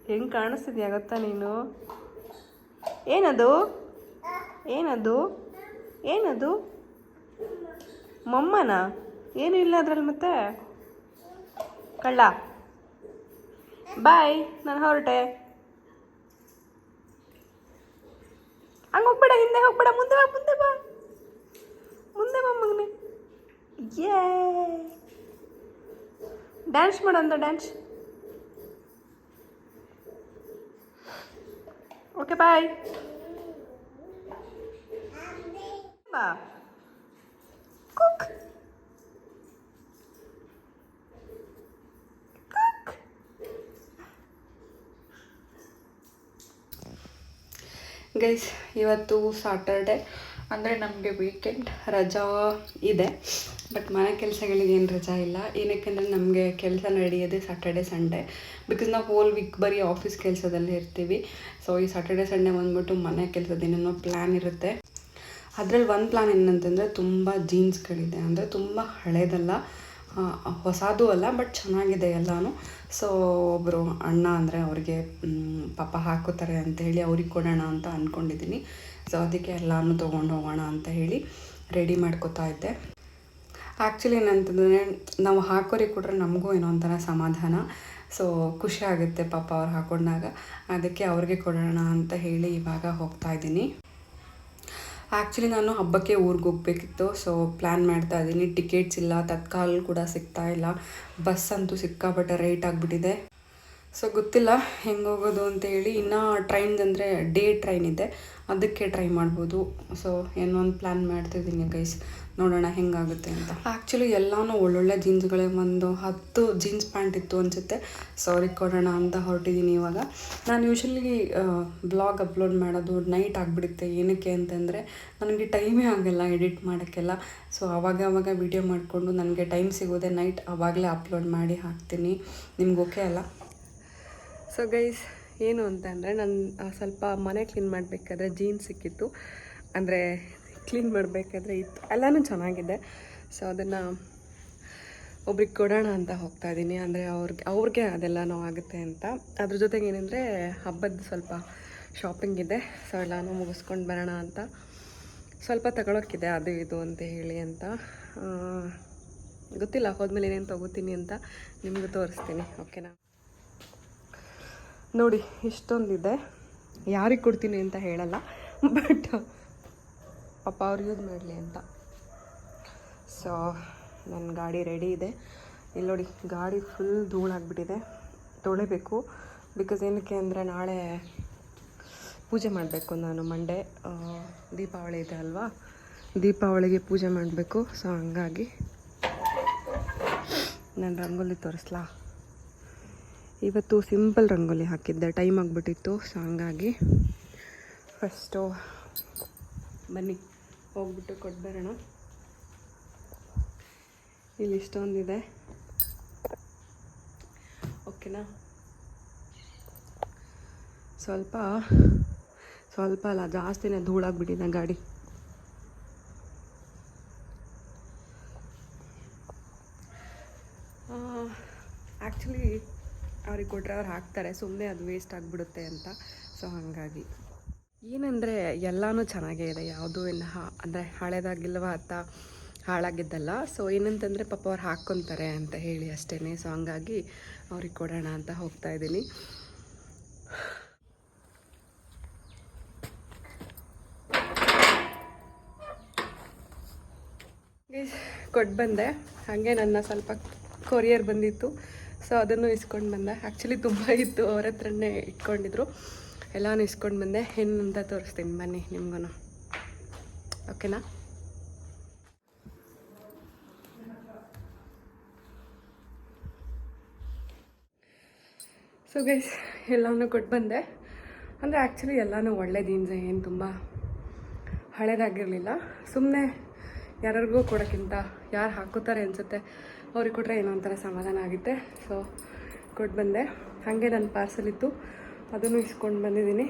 ಹೆಂಗೆ ಕಾಣಿಸ್ತಿದ್ಯಾ ಗೊತ್ತಾ ನೀನು? ಏನದು ಏನದು ಏನದು ಮಮ್ಮನ? ಏನೂ ಇಲ್ಲ ಅದ್ರಲ್ಲಿ ಮತ್ತೆ. ಕಳ್ಳ. ಬಾಯ್, ನಾನು ಹೊರಟೆ. ಹಂಗೆ ಹೋಗ್ಬೇಡ, ಹಿಂದೆ ಹೋಗ್ಬೇಡ, ಮುಂದೆ ಬಾ, ಮುಂದೆ ಬಾ, ಮುಂದೆ ಬಾ ಮಗನೇ. ಯೇ ಡ್ಯಾನ್ಸ್ ಮಾಡೋಂತ ಡ್ಯಾನ್ಸ್. Okay boy. ಬಾ ಕುಕ್. ಗೈಸ್, ಇವತ್ತು ಸಾಟರ್ಡೆ ಅಂದರೆ ನಮಗೆ ವೀಕೆಂಡ್ ರಜಾ ಇದೆ. ಬಟ್ ಮನೆ ಕೆಲಸಗಳಿಗೆ ಏನು ರಜಾ ಇಲ್ಲ. ಏನಕ್ಕೆಂದರೆ ನಮಗೆ ಕೆಲಸ ನಡೆಯೋದೇ ಸ್ಯಾಟರ್ಡೆ ಸಂಡೇ. ಬಿಕಾಸ್ ನಾವು ಹೋಲ್ ವೀಕ್ ಬರೀ ಆಫೀಸ್ ಕೆಲಸದಲ್ಲೇ ಇರ್ತೀವಿ. ಸೊ ಈ ಸ್ಯಾಟರ್ಡೆ ಸಂಡೇ ಬಂದ್ಬಿಟ್ಟು ಮನೆ ಕೆಲಸದೇನೋ ಪ್ಲ್ಯಾನ್ ಇರುತ್ತೆ. ಅದರಲ್ಲಿ ಒಂದು ಪ್ಲ್ಯಾನ್ ಏನಂತಂದರೆ ತುಂಬ ಜೀನ್ಸ್ಗಳಿದೆ. ಅಂದರೆ ತುಂಬ ಹಳೇದಲ್ಲ, ಹೊಸದೂ ಅಲ್ಲ, ಬಟ್ ಚೆನ್ನಾಗಿದೆ ಎಲ್ಲನೂ. ಸೊ ಒಬ್ಬರು ಅಣ್ಣ ಅಂದರೆ ಅವ್ರಿಗೆ ಪಾಪ ಹಾಕೋತಾರೆ ಅಂಥೇಳಿ ಅವ್ರಿಗೆ ಕೊಡೋಣ ಅಂತ ಅಂದ್ಕೊಂಡಿದ್ದೀನಿ. ಸೊ ಅದಕ್ಕೆ ಎಲ್ಲನೂ ತೊಗೊಂಡು ಹೋಗೋಣ ಅಂತ ಹೇಳಿ ರೆಡಿ ಮಾಡ್ಕೋತಾ ಇದ್ದೆ. ಆ್ಯಕ್ಚುಲಿ ಏನಂತಂದರೆ ನಾವು ಹಾಕೋರಿಗೆ ಕೊಟ್ಟರೆ ನಮಗೂ ಏನೋ ಒಂಥರ ಸಮಾಧಾನ. ಸೊ ಖುಷಿ ಆಗುತ್ತೆ ಪಾಪ ಅವ್ರು ಹಾಕೊಂಡಾಗ. ಅದಕ್ಕೆ ಅವ್ರಿಗೆ ಕೊಡೋಣ ಅಂತ ಹೇಳಿ ಇವಾಗ ಹೋಗ್ತಾಯಿದ್ದೀನಿ. ಆ್ಯಕ್ಚುಲಿ ನಾನು ಹಬ್ಬಕ್ಕೆ ಊರಿಗೆ ಹೋಗಬೇಕಿತ್ತು. ಸೊ ಪ್ಲ್ಯಾನ್ ಮಾಡ್ತಾ ಇದ್ದೀನಿ. ಟಿಕೆಟ್ಸ್ ಇಲ್ಲ, ತತ್ಕಾಲ್ ಕೂಡ ಸಿಗ್ತಾ ಇಲ್ಲ. ಬಸ್ ಅಂತೂ ಸಿಕ್ಕಾಪಟ್ಟೆ ರೇಟ್ ಆಗಿಬಿಟ್ಟಿದೆ. ಸೊ ಗೊತ್ತಿಲ್ಲ ಹೆಂಗೆ ಹೋಗೋದು ಅಂತೇಳಿ. ಇನ್ನು ಟ್ರೈನ್ಸ್ ಅಂದರೆ ಡೇ ಟ್ರೈನ್ ಇದೆ, ಅದಕ್ಕೆ ಟ್ರೈ ಮಾಡ್ಬೋದು. ಸೊ ಏನೋ ಒಂದು ಪ್ಲ್ಯಾನ್ ಮಾಡ್ತಿದ್ದೀನಿ ಗೈಸ್, ನೋಡೋಣ ಹೆಂಗಾಗುತ್ತೆ ಅಂತ. ಆ್ಯಕ್ಚುಲಿ ಎಲ್ಲನೂ ಒಳ್ಳೊಳ್ಳೆ ಜೀನ್ಸ್ಗಳೇ, ಒಂದು 10 ಜೀನ್ಸ್ ಪ್ಯಾಂಟ್ ಇತ್ತು ಅನಿಸುತ್ತೆ. ಸೊ ಅವ್ರಿಗೆ ಕೊಡೋಣ ಅಂತ ಹೊರಟಿದ್ದೀನಿ ಇವಾಗ. ನಾನು ಯೂಶ್ವಲಿ ಬ್ಲಾಗ್ ಅಪ್ಲೋಡ್ ಮಾಡೋದು ನೈಟ್ ಆಗಿಬಿಡುತ್ತೆ. ಏನಕ್ಕೆ ಅಂತಂದರೆ ನನಗೆ ಟೈಮೇ ಆಗೋಲ್ಲ ಎಡಿಟ್ ಮಾಡೋಕ್ಕೆಲ್ಲ. ಸೊ ಆವಾಗ ವೀಡಿಯೋ ಮಾಡಿಕೊಂಡು ನನಗೆ ಟೈಮ್ ಸಿಗೋದೆ ನೈಟ್, ಆವಾಗಲೇ ಅಪ್ಲೋಡ್ ಮಾಡಿ ಹಾಕ್ತೀನಿ. ನಿಮ್ಗೆ ಓಕೆ ಅಲ್ಲ? ಸೊ ಗೈಸ್, ಏನು ಅಂತಂದರೆ ನಾನು ಸ್ವಲ್ಪ ಮನೆ ಕ್ಲೀನ್ ಮಾಡಬೇಕಾದ್ರೆ ಜೀನ್ಸ್ ಸಿಕ್ಕಿತ್ತು. ಅಂದರೆ ಕ್ಲೀನ್ ಮಾಡಬೇಕಾದ್ರೆ ಇತ್ತು, ಎಲ್ಲನೂ ಚೆನ್ನಾಗಿದೆ. ಸೊ ಅದನ್ನು ಒಬ್ರಿಗೆ ಕೊಡೋಣ ಅಂತ ಹೋಗ್ತಾಯಿದ್ದೀನಿ. ಅಂದರೆ ಅವ್ರಿಗೆ ಅದೆಲ್ಲನೂ ಆಗುತ್ತೆ ಅಂತ. ಅದ್ರ ಜೊತೆಗೆ ಏನಂದರೆ ಹಬ್ಬದ ಸ್ವಲ್ಪ ಶಾಪಿಂಗ್ ಇದೆ. ಸೊ ಎಲ್ಲನೂ ಮುಗಿಸ್ಕೊಂಡು ಬರೋಣ ಅಂತ. ಸ್ವಲ್ಪ ತಗೊಳಕ್ಕಿದೆ ಅದು ಇದು ಅಂತ ಹೇಳಿ ಅಂತ. ಗೊತ್ತಿಲ್ಲ ಹೋದ್ಮೇಲೆ ಏನೇನು ತೊಗೋತೀನಿ ಅಂತ ನಿಮಗೂ ತೋರಿಸ್ತೀನಿ. ಓಕೆನಾ? ನೋಡಿ, ಇಷ್ಟೊಂದಿದೆ. ಯಾರಿಗೆ ಕೊಡ್ತೀನಿ ಅಂತ ಹೇಳಲ್ಲ, ಬಟ್ ಪಾಪ ಅವ್ರು ಯೂಸ್ ಮಾಡಲಿ ಅಂತ. ಸೊ ನನ್ನ ಗಾಡಿ ರೆಡಿ ಇದೆ. ಇಲ್ಲಿ ನೋಡಿ, ಗಾಡಿ ಫುಲ್ ಧೂಳಾಗ್ಬಿಟ್ಟಿದೆ. ತೊಳಿಬೇಕು. ಬಿಕಾಸ್ ಏನಕ್ಕೆ ಅಂದರೆ ನಾಳೆ ಪೂಜೆ ಮಾಡಬೇಕು ನಾನು. ಮಂಡೇ ದೀಪಾವಳಿ ಇದೆ ಅಲ್ವಾ, ದೀಪಾವಳಿಗೆ ಪೂಜೆ ಮಾಡಬೇಕು. ಸೊ ಹಂಗಾಗಿ ನಾನು ರಂಗೋಲಿ ತೋರಿಸ್ಲಾ? ಇವತ್ತು ಸಿಂಪಲ್ ರಂಗೋಲಿ ಹಾಕಿದ್ದೆ, ಟೈಮ್ ಆಗಿಬಿಟ್ಟಿತ್ತು. ಸೊ ಹಂಗಾಗಿ ಫಸ್ಟು ಬನ್ನಿ ಹೋಗ್ಬಿಟ್ಟು ಕೊಟ್ಬರೋಣ. ಇಲ್ಲಿ ಇಷ್ಟೊಂದಿದೆ. ಓಕೆನಾ? ಸ್ವಲ್ಪ ಅಲ್ಲ, ಜಾಸ್ತಿನೇ ಧೂಳಾಗ್ಬಿಟ್ಟಿದೆ ಗಾಡಿ. ಆ್ಯಕ್ಚುಲಿ ಅವ್ರಿಗೆ ಕೊಟ್ಟರೆ ಅವ್ರು ಹಾಕ್ತಾರೆ, ಸುಮ್ಮನೆ ಅದು ವೇಸ್ಟ್ ಆಗಿಬಿಡುತ್ತೆ ಅಂತ. ಸೊ ಹಾಗಾಗಿ ಏನಂದರೆ ಎಲ್ಲನೂ ಚೆನ್ನಾಗೇ ಇದೆ, ಯಾವುದೂ ಏನು ಅಂದರೆ ಹಳೇದಾಗಿಲ್ವ ಅಥವಾ ಹಾಳಾಗಿದ್ದಲ್ಲ. ಸೊ ಏನಂತಂದರೆ ಪಾಪ ಅವ್ರು ಹಾಕ್ಕೊತಾರೆ ಅಂತ ಹೇಳಿ ಅಷ್ಟೇ. ಸೊ ಹಂಗಾಗಿ ಅವ್ರಿಗೆ ಕೊಡೋಣ ಅಂತ ಹೋಗ್ತಾಯಿದ್ದೀನಿ. ಕೊಟ್ಟು ಬಂದೆ. ಹಾಗೆ ನನ್ನ ಸ್ವಲ್ಪ ಕೊರಿಯರ್ ಬಂದಿತ್ತು. ಸೊ ಅದನ್ನು ಇಸ್ಕೊಂಡು ಬಂದೆ. ಆ್ಯಕ್ಚುಲಿ ತುಂಬ ಇತ್ತು, ಅವ್ರ ಹತ್ರನೇ ಇಟ್ಕೊಂಡಿದ್ರು. ಎಲ್ಲನೂ ಇಸ್ಕೊಂಡು ಬಂದೆ. ಏನು ಅಂತ ತೋರಿಸ್ತೀನಿ ಬನ್ನಿ ನಿಮ್ಗೂ. ಓಕೆನಾ? ಸೊ ಗೈಸ್, ಎಲ್ಲನೂ ಕೊಟ್ಟು ಬಂದೆ. ಅಂದರೆ ಆ್ಯಕ್ಚುಲಿ ಎಲ್ಲನೂ ಒಳ್ಳೆ ಜೀನ್ಸ್, ಏನು ತುಂಬ ಹಳೇದಾಗಿರಲಿಲ್ಲ. ಸುಮ್ಮನೆ ಯಾರಿಗೂ ಕೊಡೋಕ್ಕಿಂತ ಯಾರು ಹಾಕೋತಾರೆ ಅನಿಸುತ್ತೆ ಅವ್ರಿಗೆ ಕೊಟ್ಟರೆ ಏನೋ ಒಂಥರ ಸಮಾಧಾನ ಆಗುತ್ತೆ. ಸೊ ಕೊಟ್ಟು ಬಂದೆ. ಹಾಗೆ ನನ್ನ ಪಾರ್ಸಲ್ ಇತ್ತು, ಅದನ್ನು ಇಸ್ಕೊಂಡು ಬಂದಿದ್ದೀನಿ.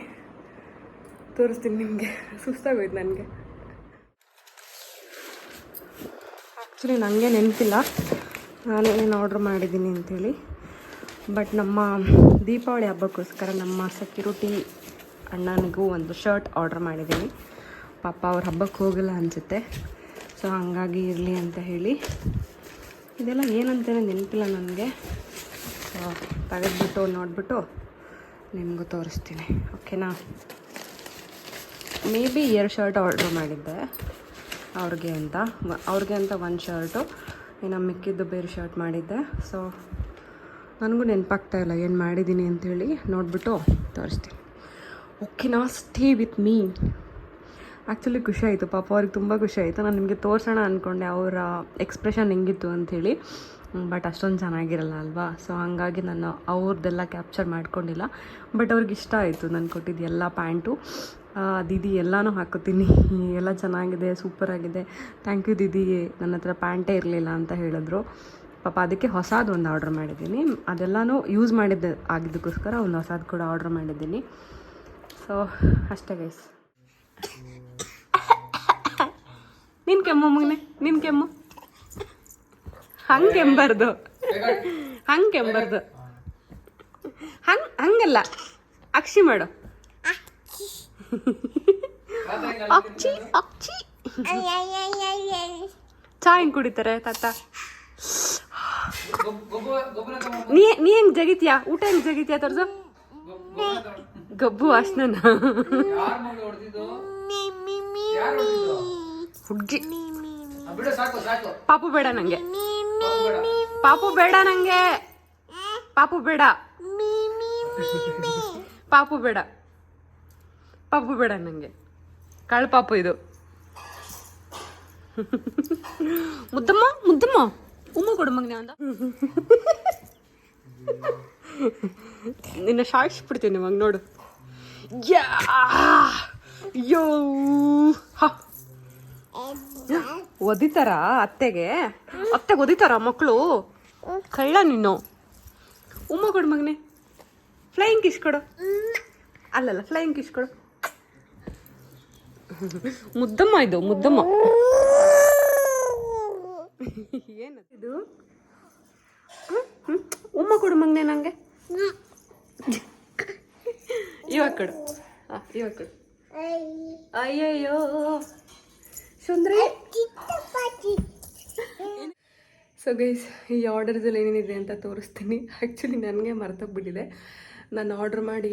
ತೋರಿಸ್ತೀನಿ ನಿಮಗೆ. ಸುಸ್ತಾಗೋಯ್ತು ನನಗೆ. ಆ್ಯಕ್ಚುಲಿ ನನಗೆ ನೆನಪಿಲ್ಲ ನಾನೇನೇನು ಆರ್ಡ್ರ್ ಮಾಡಿದ್ದೀನಿ ಅಂಥೇಳಿ. ಬಟ್ ನಮ್ಮ ದೀಪಾವಳಿ ಹಬ್ಬಕ್ಕೋಸ್ಕರ ನಮ್ಮ ಸೆಕ್ಯೂರಿಟಿ ಅಣ್ಣನಿಗೂ ಒಂದು ಶರ್ಟ್ ಆರ್ಡ್ರ್ ಮಾಡಿದ್ದೀನಿ. ಪಾಪ ಅವ್ರ ಹಬ್ಬಕ್ಕೆ ಹೋಗಲ್ಲ ಅನಿಸುತ್ತೆ, ಸೊ ಹಂಗಾಗಿ ಇರಲಿ ಅಂತ ಹೇಳಿ. ಇದೆಲ್ಲ ಏನಂತಲೇ ನೆನಪಿಲ್ಲ ನನಗೆ. ಸೊ ತೆಗೆದ್ಬಿಟ್ಟು ನೋಡಿಬಿಟ್ಟು ನಿಮಗೂ ತೋರಿಸ್ತೀನಿ, ಓಕೆನಾ. ಮೇ ಬಿ 2 ಶರ್ಟ್ ಆರ್ಡ್ರ್ ಮಾಡಿದ್ದೆ ಅವ್ರಿಗೆ ಅಂತ ಒಂದು ಶರ್ಟು, ಇನ್ನು ಮಿಕ್ಕಿದ್ದು ಬೇರೆ ಶರ್ಟ್ ಮಾಡಿದ್ದೆ. ಸೊ ನನಗೂ ನೆನಪಾಗ್ತಾಯಿಲ್ಲ ಏನು ಮಾಡಿದ್ದೀನಿ ಅಂಥೇಳಿ, ನೋಡಿಬಿಟ್ಟು ತೋರಿಸ್ತೀನಿ, ಓಕೆನಾ. Stay with me. ಆ್ಯಕ್ಚುಲಿ ಖುಷಿ ಆಯಿತು, ಪಾಪ ಅವ್ರಿಗೆ ತುಂಬ ಖುಷಿ ಆಯಿತು. ನಾನು ನಿಮಗೆ ತೋರಿಸೋಣ ಅಂದ್ಕೊಂಡೆ ಅವರ ಎಕ್ಸ್ಪ್ರೆಷನ್ ಹೆಂಗಿತ್ತು ಅಂಥೇಳಿ, ಬಟ್ ಅಷ್ಟೊಂದು ಚೆನ್ನಾಗಿರಲ್ಲ ಅಲ್ವಾ. ಸೊ ಹಂಗಾಗಿ ನಾನು ಅವ್ರದ್ದೆಲ್ಲ ಕ್ಯಾಪ್ಚರ್ ಮಾಡ್ಕೊಂಡಿಲ್ಲ. ಬಟ್ ಅವ್ರಿಗೆ ಇಷ್ಟ ಆಯಿತು ನಾನು ಕೊಟ್ಟಿದ್ದು ಎಲ್ಲ ಪ್ಯಾಂಟು. ದೀದಿ ಎಲ್ಲನೂ ಹಾಕೋತೀನಿ, ಎಲ್ಲ ಚೆನ್ನಾಗಿದೆ, ಸೂಪರಾಗಿದೆ, ಥ್ಯಾಂಕ್ ಯು ದೀದಿ, ನನ್ನ ಹತ್ರ ಪ್ಯಾಂಟೇ ಇರಲಿಲ್ಲ ಅಂತ ಹೇಳಿದ್ರು. ಪಾಪ ಅದಕ್ಕೆ ಹೊಸದು ಒಂದು ಆರ್ಡ್ರ್ ಮಾಡಿದ್ದೀನಿ. ಅದೆಲ್ಲನೂ ಯೂಸ್ ಮಾಡಿದ್ದೆ ಆಗಿದ್ದಕ್ಕೋಸ್ಕರ ಒಂದು ಹೊಸದು ಕೂಡ ಆರ್ಡ್ರ್ ಮಾಡಿದ್ದೀನಿ. ಸೊ ಅಷ್ಟೇ ಗೈಸ್. ನಿನ್ನ ಕೆಮ್ಮು ಮಗನೆ, ನಿನ್ನ ಕೆಮ್ಮು ಹಂಗೆ ಕೆಂಬಾರ್ದು, ಹಂಗಲ್ಲ, ಅಕ್ಷಿ ಮಾಡು. ಅಕ್ಷಿ ಚಾ ಹೆಂಗೆ ಕುಡಿತಾರೆ ತಾತ? ನೀ ಹೆಂಗ್ ಜಗಿತೀಯಾ? ಊಟ ಹೆಂಗ್ ಜಗಿತೀಯಾ ತೋರ್ಸು. ಗಬ್ಬು ಅಷ್ಟನ ಹುಡ್ಗಿ. ಪಾಪು ಬೇಡ ನಂಗೆ, ಪಾಪು ಬೇಡ ನಂಗೆ, ಪಾಪು ಬೇಡ, ಪಾಪು ಬೇಡ, ಪಾಪು ಬೇಡ ನಂಗೆ. ಕಾಳು ಪಾಪು ಇದು. ಮುದ್ದಮ್ಮ ಮುದ್ದಮ್ಮ ಉಮ್ಮ ಕೊಡು ಮಗನೆ ಅಂತ ನಿನ್ನ ಸಾಯಿಸ್ಬಿಡ್ತೀನಿ ಮಗ. ನೋಡು, ಯೋ ಒದಿತಾರ ಅತ್ತೆಗೆ ಒದಿತಾರ ಮಕ್ಕಳು? ಕಳ್ಳ ನೀನು. ಉಮ್ಮ ಕೊಡು ಮಗನೆ. ಫ್ಲೈಯಿಂಗ್ ಕಿಸ್ ಕೊಡು. ಅಲ್ಲಲ್ಲ, ಫ್ಲೈಯಿಂಗ್ ಕಿಸ್ ಕೊಡು. ಮುದ್ದಮ್ಮ ಇದು, ಮುದ್ದಮ್ಮ. ಏನದು? ಉಮ್ಮ ಕೊಡು ಮಗನೆ ನಂಗೆ. ಇವಾಗ ಕೊಡು, ಇವಾಗ ಕೊಡು. ಅಯ್ಯಯ್ಯೋ ಸುಂದ್ರಿ. ಸೊ ಗೈಸ್, ಈ ಆರ್ಡರ್ಸಲ್ಲಿ ಏನೇನಿದೆ ಅಂತ ತೋರಿಸ್ತೀನಿ. ಆ್ಯಕ್ಚುಲಿ ನನಗೆ ಮರ್ತೋಗ್ಬಿಟ್ಟಿದೆ, ನಾನು ಆರ್ಡ್ರ್ ಮಾಡಿ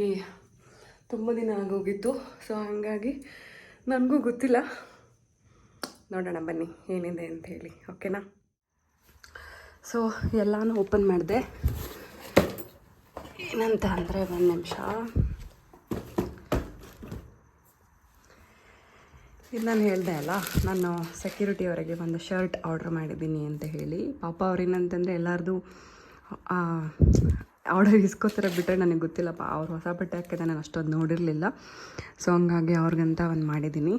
ತುಂಬ ದಿನ ಆಗೋಗಿತ್ತು. ಸೊ ಹಾಗಾಗಿ ನನಗೂ ಗೊತ್ತಿಲ್ಲ. ನೋಡೋಣ ಬನ್ನಿ ಏನಿದೆ ಅಂತ ಹೇಳಿ, ಓಕೆನಾ. ಸೊ ಎಲ್ಲನೂ ಓಪನ್ ಮಾಡಿದೆ. ಏನಂತ ಅಂದರೆ, ಒಂದು ನಿಮಿಷ, ಇದು ನಾನು ಹೇಳಿದೆ ಅಲ್ಲ, ನಾನು ಸೆಕ್ಯೂರಿಟಿ ಅವರಿಗೆ ಒಂದು ಶರ್ಟ್ ಆರ್ಡ್ರ್ ಮಾಡಿದ್ದೀನಿ ಅಂತ ಹೇಳಿ. ಪಾಪ ಅವ್ರೇನಂತಂದರೆ ಎಲ್ಲರದು ಆರ್ಡರ್ ಇಸ್ಕೋತಾರೆ ಬಿಟ್ಟರೆ ನನಗೆ ಗೊತ್ತಿಲ್ಲಪ್ಪ. ಅವ್ರು ಹೊಸ ಬಟ್ಟೆ ಹಾಕಿದೆ, ನಾನು ಅಷ್ಟೊಂದು ನೋಡಿರಲಿಲ್ಲ. ಸೊ ಹಂಗಾಗಿ ಅವ್ರಿಗಂತ ಒಂದು ಮಾಡಿದ್ದೀನಿ.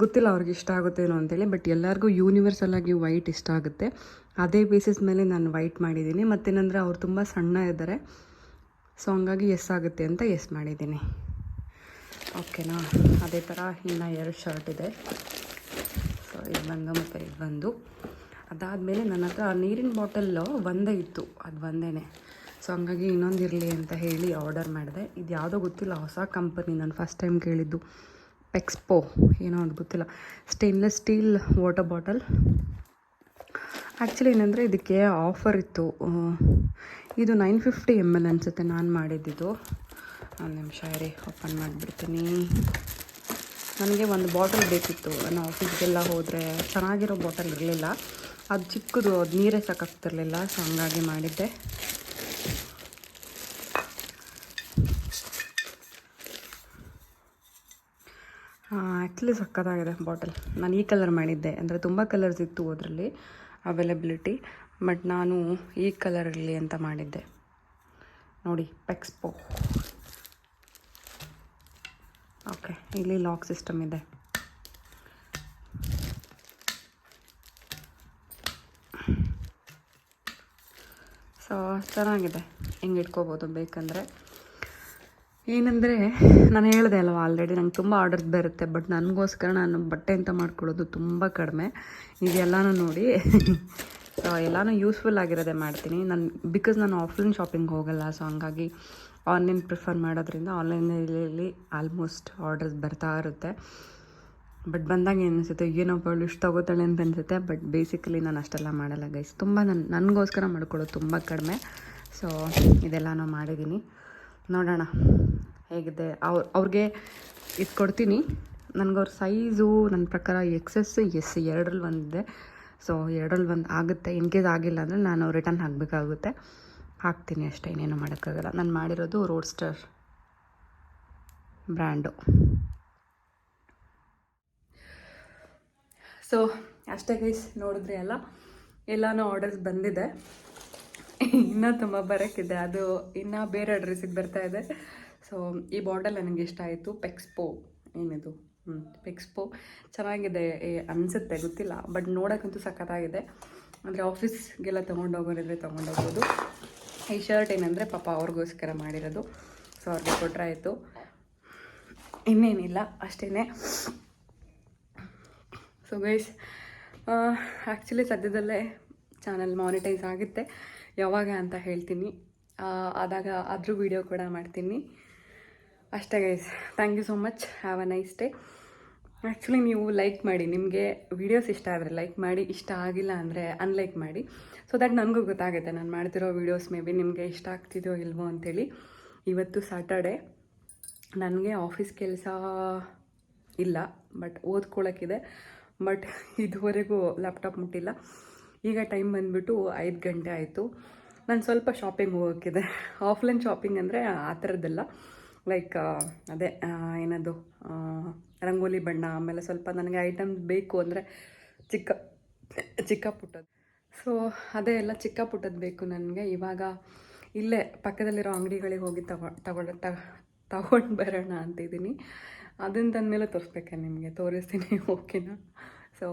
ಗೊತ್ತಿಲ್ಲ ಅವ್ರಿಗೆ ಇಷ್ಟ ಆಗುತ್ತೇನೋ ಅಂತೇಳಿ. ಬಟ್ ಎಲ್ಲರಿಗೂ ಯೂನಿವರ್ಸಲ್ಲಾಗಿ ವೈಟ್ ಇಷ್ಟ ಆಗುತ್ತೆ, ಅದೇ ಬೇಸಿಸ್ ಮೇಲೆ ನಾನು ವೈಟ್ ಮಾಡಿದ್ದೀನಿ. ಮತ್ತೇನಂದರೆ ಅವ್ರು ತುಂಬ ಸಣ್ಣ ಇದ್ದಾರೆ, ಸೊ ಹಂಗಾಗಿ ಎಸ್ ಆಗುತ್ತೆ ಅಂತ ಎಸ್ ಮಾಡಿದ್ದೀನಿ, ಓಕೆನಾ. ಅದೇ ಥರ ಇನ್ನು 2 ಶರ್ಟ್ ಇದೆ. ಸೊ ಇದು ಬಂದು ಮತ್ತು ಇದು ಬಂದು. ಅದಾದಮೇಲೆ ನನ್ನ ಹತ್ರ ನೀರಿನ ಬಾಟಲ್ಲು ಒಂದೇ ಇತ್ತು, ಅದು ಒಂದೇ. ಸೊ ಹಂಗಾಗಿ ಇನ್ನೊಂದು ಇರಲಿ ಅಂತ ಹೇಳಿ ಆರ್ಡರ್ ಮಾಡಿದೆ. ಇದು ಯಾವುದೋ ಗೊತ್ತಿಲ್ಲ, ಹೊಸ ಕಂಪನಿ, ನಾನು ಫಸ್ಟ್ ಟೈಮ್ ಕೇಳಿದ್ದು. ಪೆಕ್ಸ್ಪೋ ಏನೋ ಅದು ಗೊತ್ತಿಲ್ಲ. Stainless steel water bottle. Actually ಏನಂದರೆ ಇದಕ್ಕೆ ಆಫರ್ ಇತ್ತು. ಇದು 950 ml ಅನಿಸುತ್ತೆ ನಾನು ಮಾಡಿದ್ದಿದ್ದು. ಒಂದು ನಿಮಿಷ ಇರಿ, ಓಪನ್ ಮಾಡಿಬಿಡ್ತೀನಿ. ನನಗೆ ಒಂದು ಬಾಟಲ್ ಬೇಕಿತ್ತು, ನಾನು ಆಫೀಸ್ಗೆಲ್ಲ ಹೋದರೆ ಚೆನ್ನಾಗಿರೋ ಬಾಟಲ್ ಇರಲಿಲ್ಲ, ಅದು ಚಿಕ್ಕದು, ಅದು ನೀರೇ ಸಾಕಾಗ್ತಿರ್ಲಿಲ್ಲ. ಸೊ ಹಂಗಾಗಿ ಮಾಡಿದ್ದೆ. ಆ್ಯಕ್ಚುಲಿ ಸಕ್ಕತ್ತಾಗಿದೆ ಬಾಟಲ್. ನಾನು ಈ ಕಲರ್ ಮಾಡಿದ್ದೆ, ಅಂದರೆ ತುಂಬ ಕಲರ್ಸ್ ಇತ್ತು ಅದರಲ್ಲಿ ಅವೈಲಬಿಲಿಟಿ, ಬಟ್ ನಾನು ಈ ಕಲರ್ ಇರಲಿ ಅಂತ ಮಾಡಿದ್ದೆ. ನೋಡಿ, ಪೆಕ್ಸ್ಪೋ. ಓಕೆ, ಇಲ್ಲಿ ಲಾಕ್ ಸಿಸ್ಟಮ್ ಇದೆ. ಸೊ ಚೆನ್ನಾಗಿದೆ, ಹಿಂಗೆ ಇಟ್ಕೋಬೋದು ಬೇಕಂದರೆ. ಏನಂದರೆ ನಾನು ಹೇಳಿದೆ ಅಲ್ವ ಆಲ್ರೆಡಿ, ನಂಗೆ ತುಂಬ ಆರ್ಡರ್ಸ್ ಬರುತ್ತೆ, ಬಟ್ ನನಗೋಸ್ಕರ ನಾನು ಬಟ್ಟೆ ಅಂತ ಮಾಡ್ಕೊಳ್ಳೋದು ತುಂಬ ಕಡಿಮೆ. ಇದೆಲ್ಲನೂ ನೋಡಿ ಸೊ ಎಲ್ಲನೂ ಯೂಸ್ಫುಲ್ ಆಗಿರೋದೇ ಮಾಡ್ತೀನಿ ಬಿಕಾಸ್ ನಾನು ಆಫ್ಲೈನ್ ಶಾಪಿಂಗ್ ಹೋಗಲ್ಲ. ಸೊ ಹಂಗಾಗಿ ಆನ್ಲೈನ್ ಪ್ರಿಫರ್ ಮಾಡೋದ್ರಿಂದ ಆನ್ಲೈನಲ್ಲಿ ಆಲ್ಮೋಸ್ಟ್ ಆರ್ಡರ್ಸ್ ಬರ್ತಾ ಇರುತ್ತೆ. ಬಟ್ ಬಂದಾಗ ಏನು ಅನಿಸುತ್ತೆ, ಏನಪ್ಪ ಇಷ್ಟು ತೊಗೋತಾಳೆ ಅಂತ ಅನಿಸುತ್ತೆ. ಬಟ್ ಬೇಸಿಕಲಿ ನಾನು ಅಷ್ಟೆಲ್ಲ ಮಾಡಲ್ಲ ಗೈಸ್. ತುಂಬ ನನಗೋಸ್ಕರ ಮಾಡ್ಕೊಳ್ಳೋದು ತುಂಬ ಕಡಿಮೆ. ಸೊ ಇದೆಲ್ಲ ನಾನು ಮಾಡಿದ್ದೀನಿ. ನೋಡೋಣ ಹೇಗಿದೆ. ಅವ್ರಿಗೆ ಇದು ಕೊಡ್ತೀನಿ. ನನಗವ್ರ ಸೈಜು ನನ್ನ ಪ್ರಕಾರ XS S ಎರಡರಲ್ಲಿ ಒಂದಿದೆ. ಸೊ ಎರಡರಲ್ಲಿ ಒಂದು ಆಗುತ್ತೆ. ಇನ್ ಕೇಸ್ ಆಗಿಲ್ಲ ಅಂದರೆ ನಾನು ರಿಟರ್ನ್ ಹಾಕಬೇಕಾಗುತ್ತೆ. ಹಾಕ್ತೀನಿ ಅಷ್ಟೇ, ಇನ್ನೇನು ಮಾಡೋಕ್ಕಾಗಲ್ಲ. ನಾನು ಮಾಡಿರೋದು ರೋಡ್ಸ್ಟರ್ ಬ್ರ್ಯಾಂಡು. ಸೊ ಅಷ್ಟೇ ಗೈಸ್, ನೋಡಿದ್ರಿ ಅಲ್ಲ, ಎಲ್ಲನೂ ಆರ್ಡರ್ಸ್ ಬಂದಿದೆ. ಇನ್ನೂ ತುಂಬ ಬರೋಕ್ಕಿದೆ. ಅದು ಇನ್ನೂ ಬೇರೆ ಅಡ್ರೆಸ್ಸಿಗೆ ಬರ್ತಾಯಿದೆ. ಸೊ ಈ ಬಾಟಲ್ ನನಗೆ ಇಷ್ಟ ಆಯಿತು. ಪೆಕ್ಸ್ಪೋ ಏನಿದು, ಪೆಕ್ಸ್ಪೋ ಚೆನ್ನಾಗಿದೆ ಅನಿಸುತ್ತೆ, ಗೊತ್ತಿಲ್ಲ. ಬಟ್ ನೋಡೋಕ್ಕಂತೂ ಸಖತ್ತಾಗಿದೆ. ಅಂದರೆ ಆಫೀಸ್ಗೆಲ್ಲ ತೊಗೊಂಡೋಗೋರಿದ್ರೆ ತೊಗೊಂಡೋಗ್ಬೋದು. ಈ ಶರ್ಟ್ ಏನಂದರೆ ಪಾಪ ಅವ್ರಿಗೋಸ್ಕರ ಮಾಡಿರೋದು. ಸೊ ಅವ್ರಿಗೆ ಕೊಟ್ಟರೆ ಆಯಿತು, ಇನ್ನೇನಿಲ್ಲ, ಅಷ್ಟೇ. ಸೊ ಗೈಸ್, ಆ್ಯಕ್ಚುಲಿ ಸದ್ಯದಲ್ಲೇ ಚಾನಲ್ ಮಾನಿಟೈಸ್ ಆಗುತ್ತೆ. ಯಾವಾಗ ಅಂತ ಹೇಳ್ತೀನಿ, ಆದಾಗ ಅದ್ರ ವೀಡಿಯೋ ಕೂಡ ಮಾಡ್ತೀನಿ ಅಷ್ಟೇ guys. Thank you so much. Have a nice day. Actually ನೀವು ಲೈಕ್ ಮಾಡಿ, ನಿಮಗೆ ವೀಡಿಯೋಸ್ ಇಷ್ಟ ಆದರೆ ಲೈಕ್ ಮಾಡಿ, ಇಷ್ಟ ಆಗಿಲ್ಲ ಅಂದರೆ ಅನ್ಲೈಕ್ ಮಾಡಿ. ಸೊ ದಟ್ ನನಗೂ ಗೊತ್ತಾಗುತ್ತೆ ನಾನು ಮಾಡ್ತಿರೋ ವೀಡಿಯೋಸ್ ಮೇ ಬಿ ನಿಮಗೆ ಇಷ್ಟ ಆಗ್ತಿದೆಯೋ ಇಲ್ವೋ ಅಂಥೇಳಿ. ಇವತ್ತು ಸ್ಯಾಟರ್ಡೆ, ನನಗೆ ಆಫೀಸ್ ಕೆಲಸ ಇಲ್ಲ, ಬಟ್ ಓದ್ಕೊಳ್ಳೋಕ್ಕಿದೆ. ಬಟ್ ಇದುವರೆಗೂ ಲ್ಯಾಪ್ಟಾಪ್ ಮುಟ್ಟಿಲ್ಲ. ಈಗ ಟೈಮ್ ಬಂದುಬಿಟ್ಟು 5 ಗಂಟೆ ಆಯಿತು. ನಾನು ಸ್ವಲ್ಪ ಶಾಪಿಂಗ್ ಹೋಗೋಕ್ಕಿದೆ. ಆಫ್ಲೈನ್ ಶಾಪಿಂಗ್ ಅಂದರೆ ಆ ಥರದ್ದೆಲ್ಲ, ಲೈಕ್ ಅದೇ ಏನದು ರಂಗೋಲಿ ಬಣ್ಣ, ಆಮೇಲೆ ಸ್ವಲ್ಪ ನನಗೆ ಐಟಮ್ಸ್ ಬೇಕು ಅಂದರೆ ಚಿಕ್ಕ ಪುಟ್ಟದ್ದು. ಸೊ ಅದೇ ಎಲ್ಲ ಚಿಕ್ಕ ಪುಟ್ಟದ್ದು ಬೇಕು ನನಗೆ. ಇವಾಗ ಇಲ್ಲೇ ಪಕ್ಕದಲ್ಲಿರೋ ಅಂಗಡಿಗಳಿಗೆ ಹೋಗಿ ತಗೊಂಡು ಬರೋಣ ಅಂತಿದ್ದೀನಿ. ಅದನ್ನು ತಂದಮೇಲೆ ತೋರಿಸ್ಬೇಕಾ ನಿಮಗೆ, ತೋರಿಸ್ತೀನಿ ಓಕೆನಾ. ಸೊ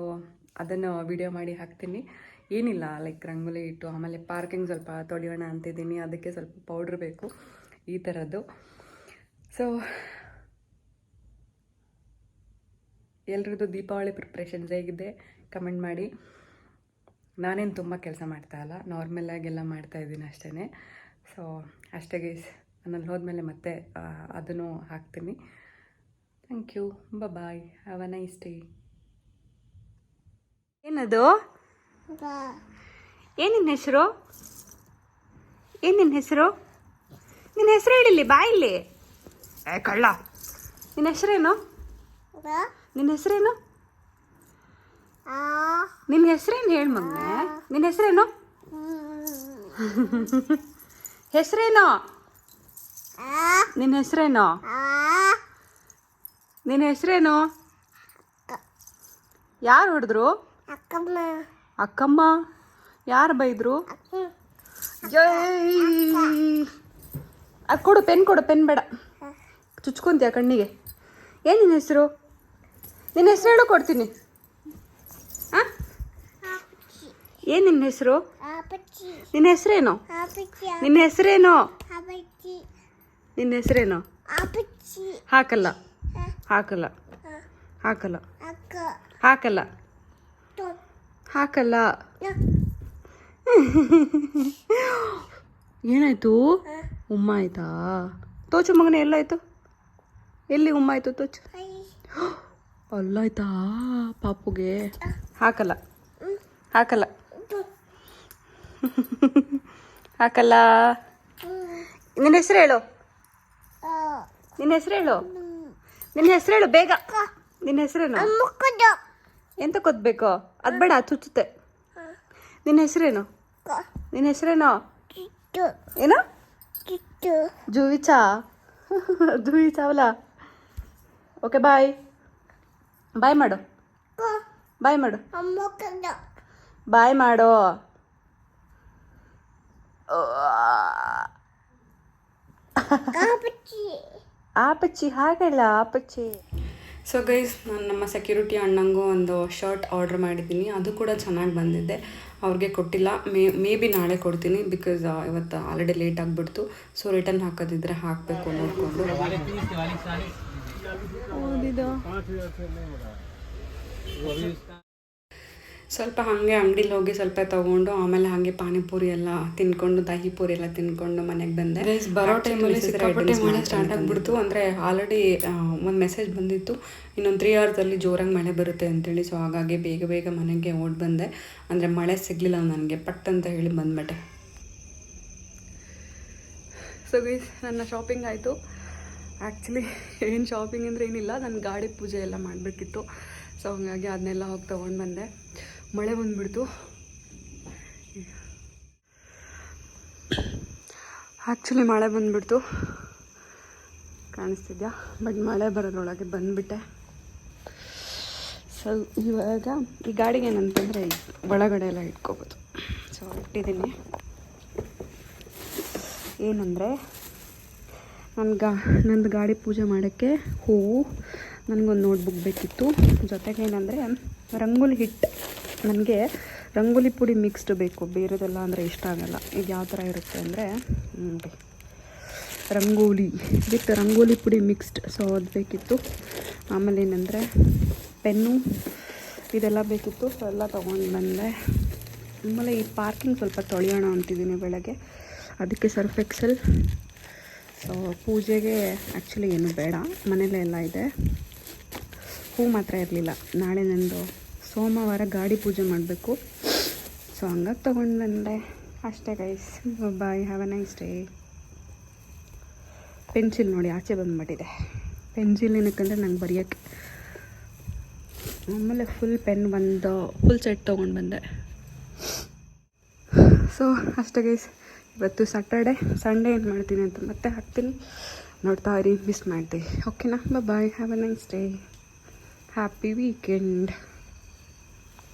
ಅದನ್ನು ವಿಡಿಯೋ ಮಾಡಿ ಹಾಕ್ತೀನಿ. ಏನಿಲ್ಲ, ಲೈಕ್ ರಂಗೋಲಿ ಇಟ್ಟು ಆಮೇಲೆ ಪಾರ್ಕಿಂಗ್ ಸ್ವಲ್ಪ ತೊಳೆಯೋಣ ಅಂತಿದ್ದೀನಿ. ಅದಕ್ಕೆ ಸ್ವಲ್ಪ ಪೌಡ್ರ್ ಬೇಕು, ಈ ಥರದ್ದು. ಸೊ ಎಲ್ರದ್ದು ದೀಪಾವಳಿ ಪ್ರಿಪ್ರೇಷನ್ಸ್ ಹೇಗಿದೆ ಕಮೆಂಟ್ ಮಾಡಿ. ನಾನೇನು ತುಂಬ ಕೆಲಸ ಮಾಡ್ತಾಯಿಲ್ಲ, ನಾರ್ಮಲಾಗೆಲ್ಲ ಮಾಡ್ತಾಯಿದ್ದೀನಿ ಅಷ್ಟೇ. ಸೊ ಅಷ್ಟೇ ಗೈಸ್, ನಾನು ಹೋದ್ಮೇಲೆ ಮತ್ತೆ ಅದನ್ನು ಹಾಕ್ತೀನಿ. Thank you, bye, have a nice day. ಏನದು? ಏನಿನ್ನ ಹೆಸರು? ಏನಿನ್ನ ಹೆಸರು? ನಿನ್ನ ಹೆಸರು ಹೇಳಿಲ್ಲಿ, ಬಾಯಿಲ್ಲಿ. ಕಳ್ಳ, ನಿನ್ನ ಹೆಸರೇನು? ನಿನ್ನ ಹೆಸರೇನು? ನಿನ್ನ ಹೆಸರೇನು ಹೇಳು ಮಗನೆ. ನಿನ್ನ ಹೆಸರೇನು? ಹೆಸರೇನು? ನಿನ್ನ ಹೆಸರೇನು? ನಿನ್ನ ಹೆಸರೇನು? ಯಾರು ಹೊಡೆದ್ರು? ಅಕ್ಕಮ್ಮ. ಯಾರು ಬೈದ್ರು? ಜೈ. ಅದು ಕೊಡು, ಪೆನ್ ಕೊಡು. ಪೆನ್ ಬೇಡ, ಚುಚ್ಕೊಂತೀಯ ಕಣ್ಣಿಗೆ. ಏನು ನಿನ್ನ ಹೆಸರು? ನಿನ್ನ ಹೆಸರು ಹೇಳು, ಕೊಡ್ತೀನಿ. ಹಾಂ, ಏನು ನಿನ್ನ ಹೆಸರು? ನಿನ್ನ ಹೆಸರೇನು? ನಿನ್ನ ಹೆಸರೇನು? ನಿನ್ನ ಹೆಸರೇನು? ಹಾಕಲ್ಲ, ಹಾಕಲ್ಲ, ಹಾಕಲ್ಲ, ಹಾಕಲ್ಲ, ಹಾಕಲ್ಲ. ಏನಾಯ್ತು? ಉಮ್ಮ ಆಯ್ತಾ? ತೋಚು ಮಗನೇ, ಎಲ್ಲಾಯ್ತು? ಎಲ್ಲಿ ಉಮ್ಮ ಆಯ್ತು? ತೋಚು. ಅಲ್ಲಾಯ್ತಾ ಪಾಪುಗೆ? ಹಾಕಲ್ಲ, ಹಾಕಲ್ಲ, ಹಾಕಲ್ಲ. ನಿನ್ನ ಹೆಸರು ಹೇಳು. ನಿನ್ನ ಹೆಸರು ಹೇಳು. ನಿನ್ನ ಹೆಸರು ಹೇಳು ಬೇಗ. ನಿನ್ನ ಹೆಸರೇನು? ಎಂತ ಕೊದ್ಬೇಕು? ಅದು ಬೇಡ, ಚುಚ್ಚುತ್ತೆ. ನಿನ್ನ ಹೆಸರೇನು? ನಿನ್ನ ಹೆಸರೇನು? ಏನು? ಜೂವಿಚಾ. ಜೂವಿಚಾವಲ್ಲ. ಓಕೆ, ಬಾಯ್. ಬಾಯ್ ಮಾಡು. ಬಾಯ್ ಮಾಡು. ಬಾಯ್ ಮಾಡೋ. ಆಪಚ್ಚಿ, ಹಾಗಲ್ಲ ಆಪಚ್ಚಿ. ಸೊ ಗೈಸ್, ನಾನು ನಮ್ಮ ಸೆಕ್ಯೂರಿಟಿ ಅಣ್ಣಂಗೂ ಒಂದು ಶರ್ಟ್ ಆರ್ಡ್ರ್ ಮಾಡಿದ್ದೀನಿ. ಅದು ಕೂಡ ಚೆನ್ನಾಗಿ ಬಂದಿದೆ. ಅವ್ರಿಗೆ ಕೊಟ್ಟಿಲ್ಲ, ಮೇ ಬಿ ನಾಳೆ ಕೊಡ್ತೀನಿ. ಬಿಕಾಸ್ ಇವತ್ತು ಆಲ್ರೆಡಿ ಲೇಟ್ ಆಗಿಬಿಡ್ತು. ಸೊ ರಿಟರ್ನ್ ಹಾಕೋದಿದ್ರೆ ಹಾಕಬೇಕು ನೋಡಿಕೊಂಡು. ಸ್ವಲ್ಪ ಹಾಗೆ ಅಂಗಡಿಲಿ ಹೋಗಿ ಸ್ವಲ್ಪ ತೊಗೊಂಡು ಆಮೇಲೆ ಹಾಗೆ ಪಾನಿಪುರಿ ಎಲ್ಲ ತಿನ್ಕೊಂಡು ದಹಿ ಪೂರಿ ಎಲ್ಲ ತಿನ್ಕೊಂಡು ಮನೆಗೆ ಬಂದೆ. ಬರೋ ಟೈಮಲ್ಲಿ ಸಿಕ್ಕಾಪಟ್ಟೆ ಮಳೆ ಸ್ಟಾರ್ಟ್ ಆಗಿಬಿಡ್ತು. ಅಂದರೆ ಆಲ್ರೆಡಿ ಒಂದು ಮೆಸೇಜ್ ಬಂದಿತ್ತು, ಇನ್ನೊಂದು 3 ಅವರ್ಸಲ್ಲಿ ಜೋರಾಗಿ ಮಳೆ ಬರುತ್ತೆ ಅಂತೇಳಿ. ಸೊ ಹಾಗಾಗಿ ಬೇಗ ಬೇಗ ಮನೆಗೆ ಓಡಿ ಬಂದೆ. ಅಂದರೆ ಮಳೆ ಸಿಗಲಿಲ್ಲ ನನಗೆ, ಪಟ್ ಅಂತ ಹೇಳಿ ಬಂದ್ಬಿಟ್ಟೆ. ಸೊ ಗೈಸ್, ನನ್ನ ಶಾಪಿಂಗ್ ಆಯಿತು. ಆ್ಯಕ್ಚುಲಿ ಏನು ಶಾಪಿಂಗ್ ಅಂದರೆ ಏನಿಲ್ಲ, ನನ್ನ ಗಾಡಿ ಪೂಜೆ ಎಲ್ಲ ಮಾಡಬೇಕಿತ್ತು. ಸೊ ಹಂಗಾಗಿ ಅದನ್ನೆಲ್ಲ ಹೋಗಿ ತೊಗೊಂಡು ಬಂದೆ. ಮಳೆ ಬಂದುಬಿಡ್ತು. ಆ್ಯಕ್ಚುಲಿ ಮಳೆ ಬಂದುಬಿಡ್ತು, ಕಾಣಿಸ್ತಿದ್ಯಾ? ಬಟ್ ಮಳೆ ಬರೋದ್ರೊಳಗೆ ಬಂದುಬಿಟ್ಟೆ. ಸೊ ಇವಾಗ ಈ ಗಾಡಿಗೆ ಏನಂತಂದರೆ ಒಳಗಡೆ ಎಲ್ಲ ಇಟ್ಕೋಬೋದು. ಸೊ ಇಟ್ಟಿದ್ದೀನಿ. ಏನಂದರೆ ನಂದು ಗಾಡಿ ಪೂಜೆ ಮಾಡೋಕ್ಕೆ ಹೂವು, ನನಗೊಂದು ನೋಟ್ಬುಕ್ ಬೇಕಿತ್ತು. ಜೊತೆಗೆ ಏನಂದರೆ ರಂಗೋಲಿ ಹಿಟ್ಟು, ನನಗೆ ರಂಗೋಲಿ ಪುಡಿ ಮಿಕ್ಸ್ಡ್ ಬೇಕು, ಬೇರೆದೆಲ್ಲ ಅಂದರೆ ಇಷ್ಟ ಆಗಲ್ಲ. ಈಗ ಯಾವ ಥರ ಇರುತ್ತೆ ಅಂದರೆ ನೋಡಿ, ರಂಗೋಲಿ ವಿತ್ ರಂಗೋಲಿ ಪುಡಿ ಮಿಕ್ಸ್ಡ್. ಸೊ ಅದು ಬೇಕಿತ್ತು. ಆಮೇಲೆ ಏನಂದರೆ ಪೆನ್ನು, ಇದೆಲ್ಲ ಬೇಕಿತ್ತು. ಸೊ ಎಲ್ಲ ತೊಗೊಂಡು ಬಂದೆ. ಆಮೇಲೆ ಈ ಪಾರ್ಕಿಂಗ್ ಸ್ವಲ್ಪ ತೊಳೆಯೋಣ ಅಂತಿದ್ದೀನಿ ಬೆಳಗ್ಗೆ, ಅದಕ್ಕೆ ಸರ್ಫ್ ಎಕ್ಸೆಲ್. ಸೊ ಪೂಜೆಗೆ ಆ್ಯಕ್ಚುಲಿ ಏನು ಬೇಡ, ಮನೇಲೇ ಎಲ್ಲ ಇದೆ. ಹೂ ಮಾತ್ರ ಇರಲಿಲ್ಲ. ನಾಳೆ ನಂದು ಸೋಮವಾರ ಗಾಡಿ ಪೂಜೆ ಮಾಡಬೇಕು. ಸೊ ಹಂಗಾಗಿ ತೊಗೊಂಡು ಬಂದೆ ಅಷ್ಟೇ guys. Bye, have a nice day. Pencil ನೋಡಿ ಆಚೆ ಬಂದುಬಿಟ್ಟಿದೆ. ಪೆನ್ಸಿಲ್ ಏನಕ್ಕಂದರೆ ನಂಗೆ ಬರೆಯೋಕ್ಕೆ. ಆಮೇಲೆ ಫುಲ್ ಪೆನ್ ಒಂದು ಫುಲ್ ಸೆಟ್ ತೊಗೊಂಡು ಬಂದೆ. ಸೊ ಅಷ್ಟೇ ಗೈಸ್, ಇವತ್ತು ಸ್ಯಾಟರ್ಡೆ. ಸಂಡೇ ಏನು ಮಾಡ್ತೀನಿ ಅಂತ ಮತ್ತೆ ಹಾಕ್ತೀನಿ, ನೋಡ್ತಾ ಇರಿ, ಮಿಸ್ ಮಾಡ್ತೀವಿ. ಓಕೆನಾ? Bye, have a nice day, happy weekend.